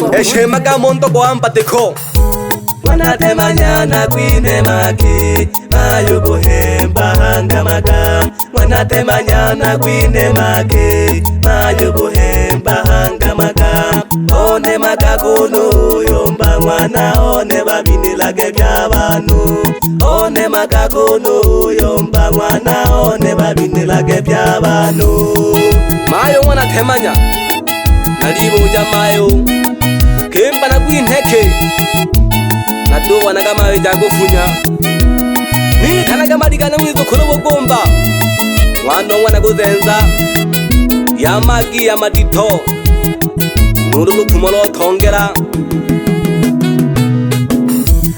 Eshemaga mondo kwa mpateko Wanatemanyana kwine maki mayo buhemba hangamaga. Wanatemanyana kwine maki mayo buhemba hangamaga. One magakono yomba mwana one babinilage by'abantu. One magakono yomba mwana one babinilage by'abantu. mayo wanatemanya nalibuja mayo kemba na kwinteke nado wanagama jagofunya ni tanaga madigana mwizo kurubogomba mwando mwana guzenza yamagi ya madito nurulu kumolo tongera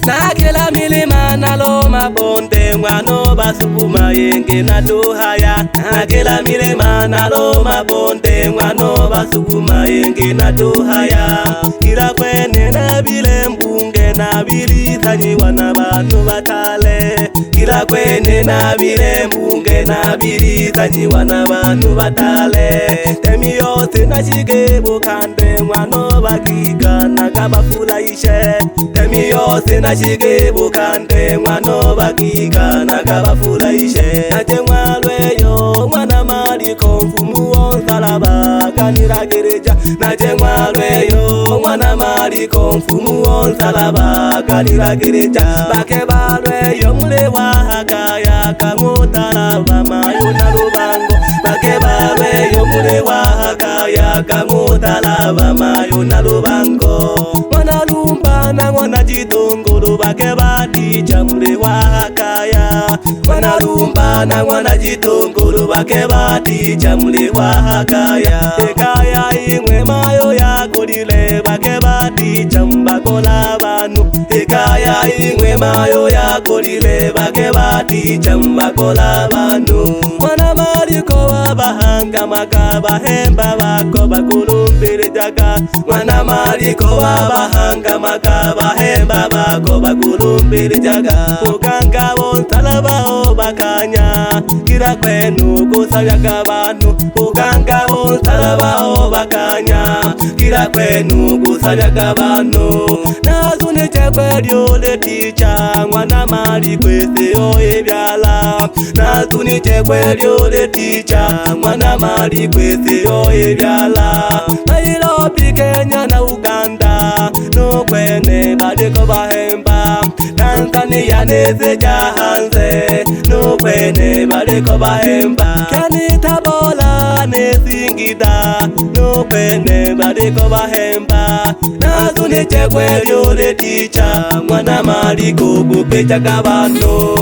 nakela milima nalo mabonde mwano basukuma yenge naduhaya. Nakela milima nalo mabonde mwano basukuma yenge naduhaya. Kila kwene nabile mbunge nabili tanyiwa na bantu batale. Kila kwene nabile mbunge nabili tanyiwa na bantu batale. Temi yose nashige bukande mwano bakiga nagabafurahishe. Temi yose nashige bukande mwano bakiga nagabafurahishe. Naje mwalweyo mwana maliko mfumu wonsalaba kanira gereja. Naje mwalweyo mwana maliko mfumu wonsalaba kanira gereja. Bake balweyo mule wahakaya kamutalaba mayo na lubango. Bake balweyo mule wahakaya kamutalaba mayo na lubango. Mwana lumba na mwana jitongolo bake batija mule wahakaya. Mwana lumba na mwana jitongolo bake batija mule wahakaya. Ekaya imwe mayo yakolile bake batija mbakola banu. Ekaya imwe mayo yakolile bake batija mbakola banu. Mwana maliko wabahanga makaba hemba bako bakulumbiri jaga. Mwana maliko wabahanga makaba hemba bako bakulumbiri jaga. Ukanga wonsalaba obakanya kira kwenu kusabyaga abantu. Ukanga wonsalaba obakanya kira kwenu kusabyaga abantu. Nazune chekwe lyole ticha mwana mali kwese oyebyala. Nazune chekwe lyole ticha mwana mali kwese oyebyala. Nairobi Kenya na Uganda no kwene badeko bahemba. Tanzania neze jahanze no kwene badeko bahemba. Kani Tabola ne Singida no kwene badeko bahemba. Nazune chekwe lyole ticha mwana mali kukupecha kabando.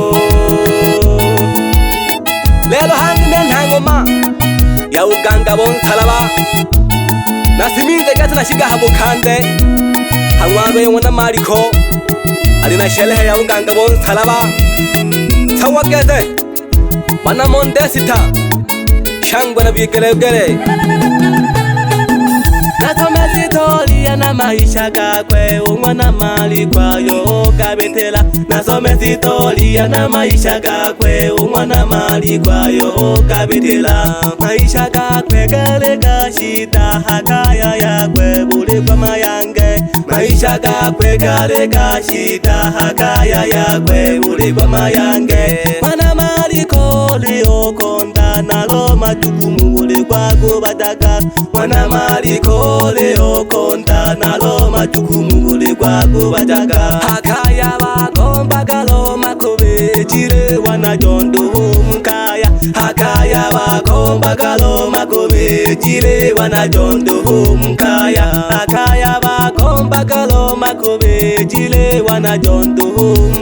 lelo hangine ntangoma ya uganga bonsalaba nasiminze gati nashiga habukande hamwarwe mwana maliko ali na shelehe ya uganga bonsalaba tawageze bana mondesita shangwe na bigelegele. Nasome sitolia na maisha kakwe umwana mali kwayo kabetela. Nasome sitolia na maisha kakwe umwana mali kwayo kabetela. Maisha kakwe kale kashita hakaya yakwe buli kwa mayange. Maisha kakwe kale kashita hakaya yakwe buli kwa mayange. Mwana mali kole okonda nalo majukumu buli kwa kubataka. Mwana mali kole okonda nalo majukumu buli kwa kubataka. Hakaya bagomba galo makobe jire wanajondo mkaya. Hakaya bagomba galo makobe jire wanajondo mkaya. Hakaya bagomba galo makobe jire wanajondo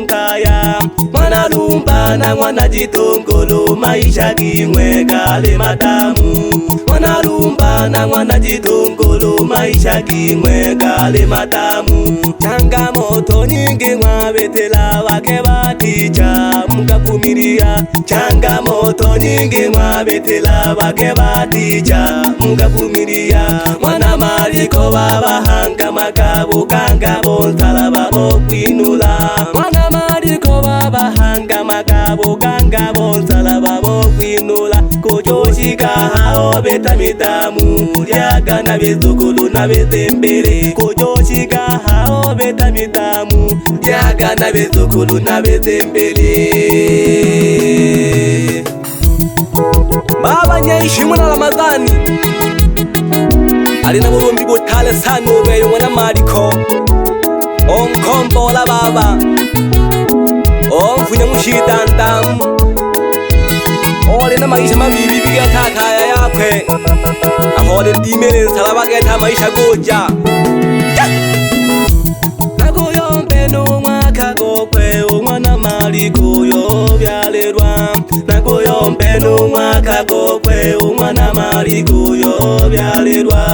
mkaya. Mwana lumba na mwana jitongolo maisha gimwe kale matamu. Mwana lumba na mwana jitongolo maisha gimwe kale matamu. Changamoto nyingi mwabetela wake batija mukavumilia. Changamoto nyingi mwabetela wake batija mukavumilia. Mwana maliko babahanga makabo kanga bonsalaba bokwinula. Mwana maliko babahanga makabo kanga bonsalaba bokwinula. Kujoshika hao betamitamu lyaga na bizukulu na bizembere kujoshika hao betamitamu lyaga na bizukulu na bizembere. Baba Nyeshimo na Ramadhani alina burumbi butale sana ubeyo mwana mariko onkombola baba omfunya mushidandamu olina maisha mabibi bigatakaya yakwe ahole dimele salaba geta maisha goja nagoyombe n'umwaka gokwe umwana mariko yo byalelwa nagoyombe n'umwaka gokwe umwana mariko yo byalelwa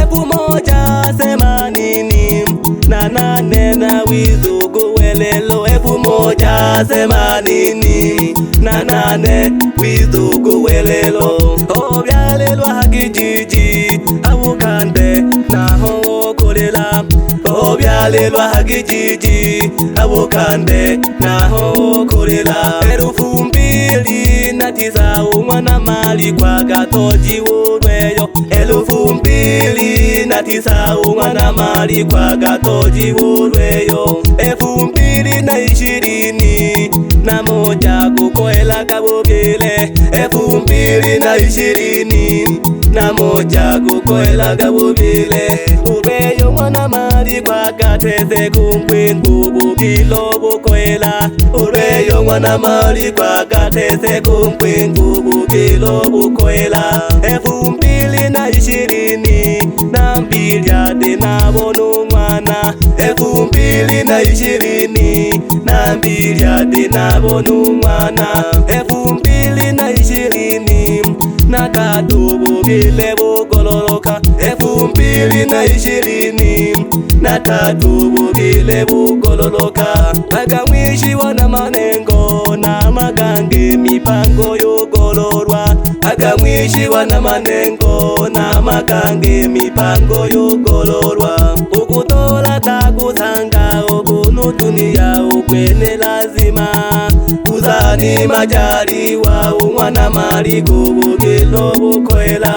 efu moja semanini na nane na wizugu welelo efu moja semanini na nane wizugu welelo obyalelwa hakijiji abukande naho kolela obyalelwa hakijiji abukande naho kolela 2009 umwana mali kwa gatoji urweyo 2009 umwana mali kwa gatoji urweyo 2021 kukoela kabugile 2021 kukoela kabugile urweyo mwana mali kwa gateze kumkwingu bugilo bukoela urweyo mwana mali kwa gateze kumkwingu bugilo bukoela 2022 ade nabonu mwana 2022 ade nabonu mwana 2020 nakatubu bile bugololoka 2020 nakatubu bile bugololoka agamwishi wana manengo na magange mipango yogolorwa agamwishi wana manengo na magange mipango yogolorwa ukutola takutanga ubunu dunia ukwene lazima kuzani majaliwa umwana mali kubugilo bukoela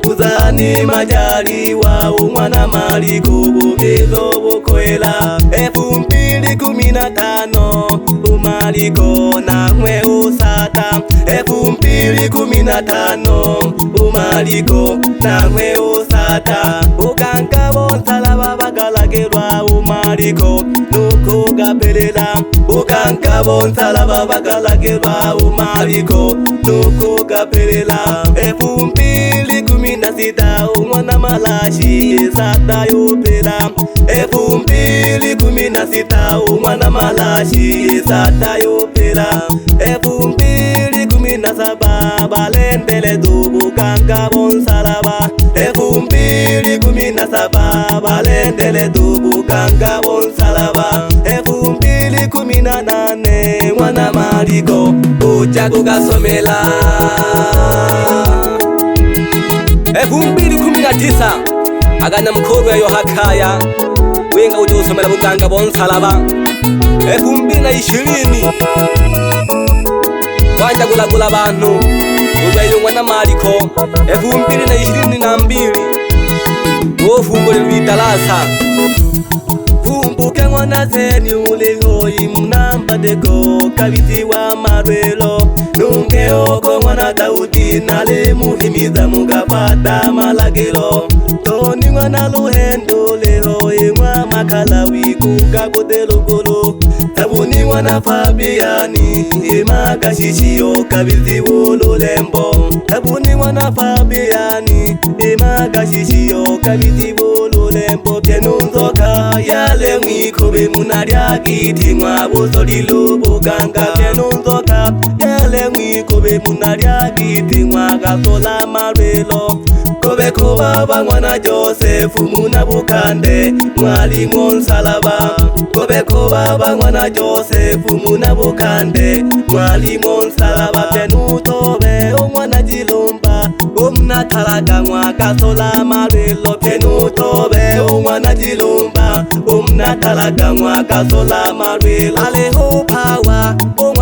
kuzani majaliwa umwana mali kubugilo bukoela 2015 umaliko na mwe usata 2015 umaliko na mwe usata ukanga bonsalaba bagalagelwa umaliko nukugapelela ukanga bonsalaba bagalagelwa umaliko nukugapelela 2016 umwana malashi esata yopela 2016 umwana malashi esata yopela 2017 balendele dubukanga bonsalaba 2017 balendele dubukanga bonsalaba 2018 mwana maliko uja kugasomela 2019 agana mkuru ya yohakaya wenga uje usomela buganga bonsalaba 2020 wanja gulagula abantu ubeyo mwana maliko 2022 wofungule lwitalasa Fumbuke mwana zeni ulehoi mnambadeko kabiti wa marwelo nunge oko mwana Daudi nale muhimiza mugafata malagelo toni mwana luhendo lehoi mwa makalawi kukakotelogolo tabuni mwana Fabiani imakashishio kabiti wololembo tabuni mwana Fabiani imakashishio kabiti wololembo pienunzoka yale mwikobe munaryagiti mwabuzolilo buganga pienunzoka yale mwikobe munaryagiti mwagasola marwelo kobe kobaba mwana Josefu munabukande mwali monsalaba kobe kobaba mwana Josefu munabukande mwali monsalaba penutobe omwana Jilumba umnatalaga mwagasola marwelo penutobe omwana Jilumba umnatalaga mwagasola marwelo aleho power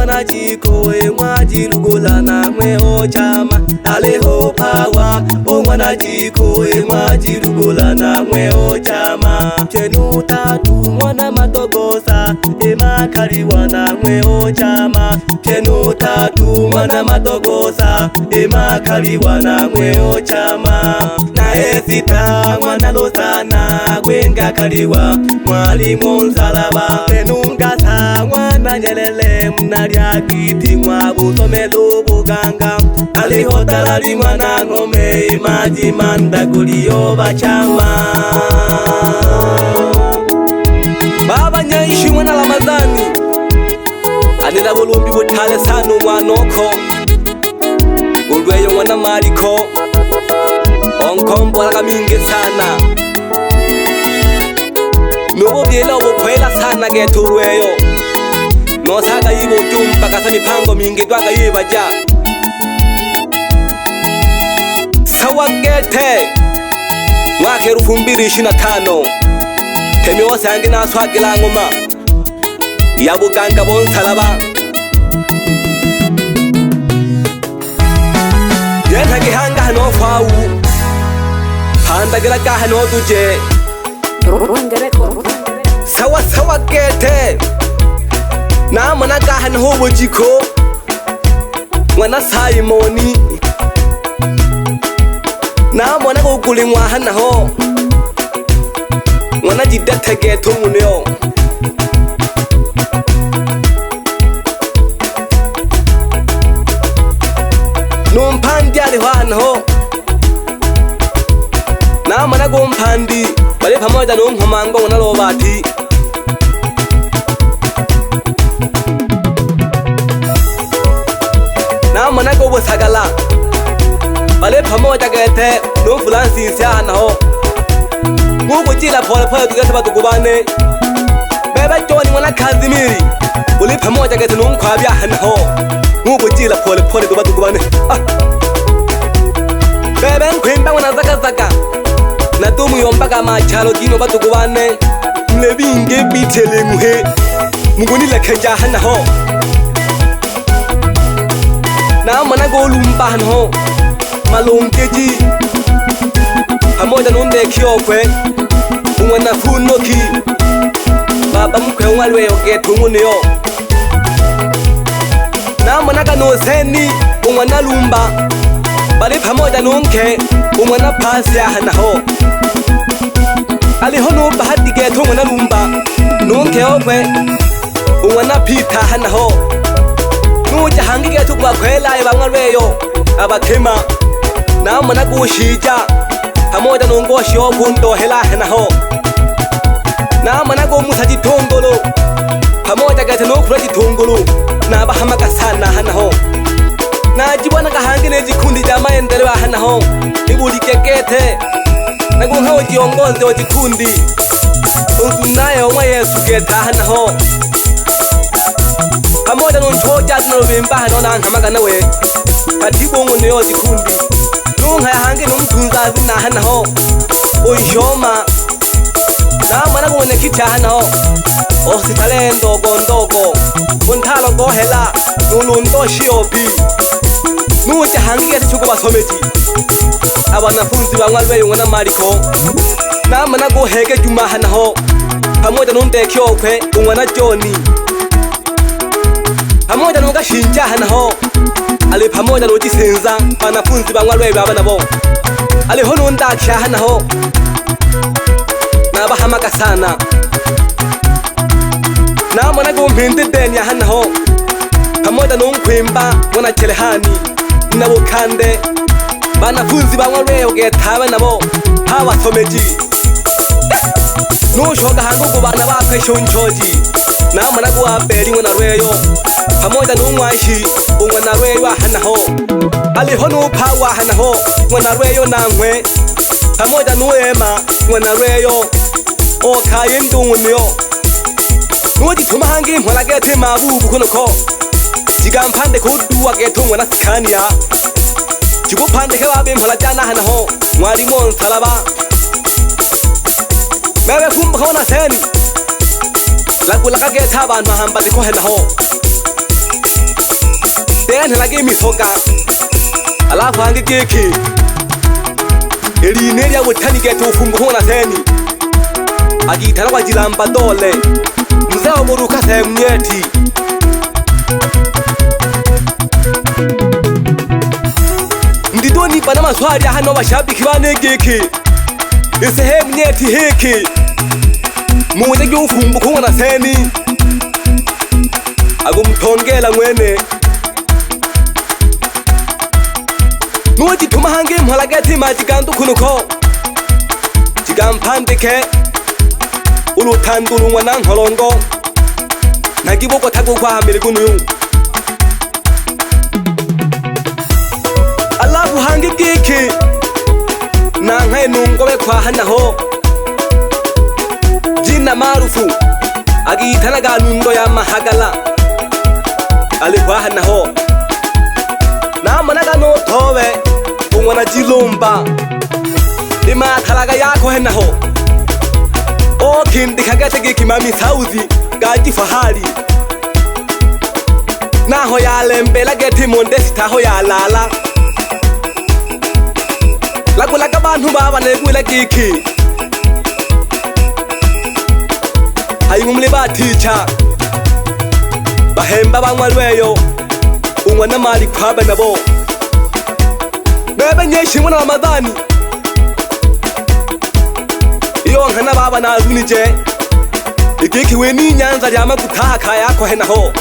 mwana chikowe mwajirugula namwe ochama aliho pawa omwana chikowe mwajirugula namwe ochama chenu tatu mwana madogosa emakaliwa namwe ochama chenu tatu mwana madogosa emakaliwa namwe ochama naye sita mwana losana gwenga kaliwa mwalimu nsalaba enungasa mwana nyelele mnalya kiti mwabusomelo buganga aliho talali mwana ngome imaji manda kuliyo bachama baba nyaishi mwana Ramadhani anina bulumbi butale sanu mwanoko ulweyo mwana Mariko onkombo lakaminge sana nubu byela ubukwela sana getulweyo nosaga yibo jumpa kasa mipango mingi twaga yibaja sawa gete mwaka 2025 temi wose yange naswagila ngoma ya buganga bonsalaba yenta gihanga hano fawu handagira gahano duje sawa gete namana gahano hubujiko mwana Simoni namana gukuli mwana ho mwana jidete geto munyo numpandi ali hano namana gumpandi bali pamoja nunkomango mwana Robati namana go busagala bali pamoja gete no Francis hano ngukujila pole pole tugese batukubane bebe John mwana Kazimiri bali pamoja gete nunkwabya hano ngukujila pole pole tubatukubane bebe nkwimba mwana zaka na tumu yombaka machalo dino batukubane mlebinge bitele muhe mugunile keja hano na mwana golumba hano malongeji pamoja nunde kiokwe umwana funoki baba mkwe walwe ogetu munyo na mwana kanoseni umwana lumba bali pamoja nunke umwana pasi hano aliho bahati getu umwana lumba nunke okwe umwana Pita hano nuja hangige tukwa kwela ibamwalweyo abakema namana gushija pamoja nungoshi obundo hela hano namana go musaji tongolo pamoja gate no kuraji tongolo na bahamaka sana hano najibona gahangine jikundi ja maendeleo hano ibuli kekete nagunha ojiongoze ojikundi uzunayo mwa Yesu geta hano pamoja nunchoja zinobimba hano nankamaga nawe katibu ngone yo jikundi nunha yahange numtunza zina hano unshoma namana ngone kicha hano ositale ndogo untalo gohela nulundo shiopi nuja hangiye chuko basomeji abanafunzi bamwalwe ngona Mariko namana gohege juma hano pamoja nunde kyokwe ngona John pamoja nugashinja hano ali pamoja nujisenza banafunzi bamwalwe baba nabo aliho nundakya hano nabahamaka sana namana gumpinde denya hano pamoja nunkwimba mwana Cherehani nabo kande banafunzi bamwalwe ogetaba nabo habasomeji nushoga hangu bana bakwe shonchoji namana guabeli mwana Rweyo pamoja numwashi umwana Rweyo hano aliho nupawa hano mwana Rweyo nankwe pamoja nuema mwana Rweyo okaye ndunyo nugituma hangi mpola gete mabubu kunoko jigampande kuduwa geto mwana Sikania jigupande ke babe mpola jana hano mwalimu nsalaba mewe kumba kona seni lagula kageta abantu bahamba ziko hano Dene lagi misoka alafu hangi kiki Eli neria wetani getu ufumbu hona seni Agitala kwa jilamba dole Mzeo muruka se mnyeti Ndidoni pana maswari hano washabiki wane kiki Isehe mnyeti hiki Mwete ki ufumbu hona seni Agumtongela mwene Nuji tumahangi mhalageti majigandu kunuko Jigampandike Ulutandulu mwana nholongo Nagiboko tagu kwa hamiligunuyu Alafu hangi kiki Nangai nungowe kwa hanaho Jina marufu Agitanaga nundo ya mahagala Alikuwa hanaho Namanaga no towe Ungwana jilumba Ima talaga yako henaho O kindi kagete gikimami sauzi Gaji fahari Naho ya lembela geti mondesi taho ya lala Lagulaga bantu baba negwila giki Hayumli ba teacher Bahemba bangwalweyo Ungwana mali kwabe nabo Bebe nyeshi mwana Ramadhani Iyo nkana baba na azunije Igiki we ni nyanza ryama gutaha kayako henaho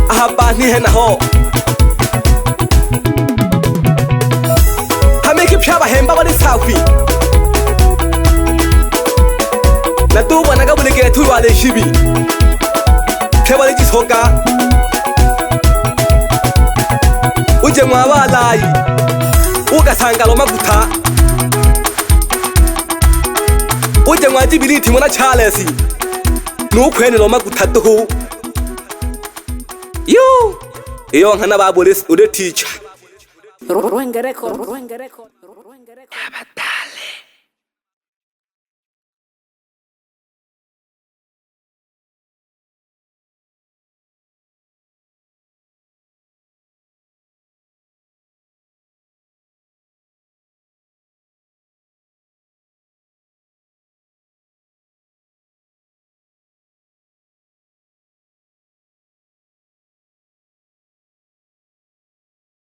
Ahaba ni henaho Hameki pyaba hemba bali safi Natuba nagabulege turwale shibi Kebali jisoka Uje mwabalayi Ugasanga lo maguta Uje mwajibiriti mwana Charles Nukwene lo maguta duhu Iyo nkana babole ure teacher Ruengereko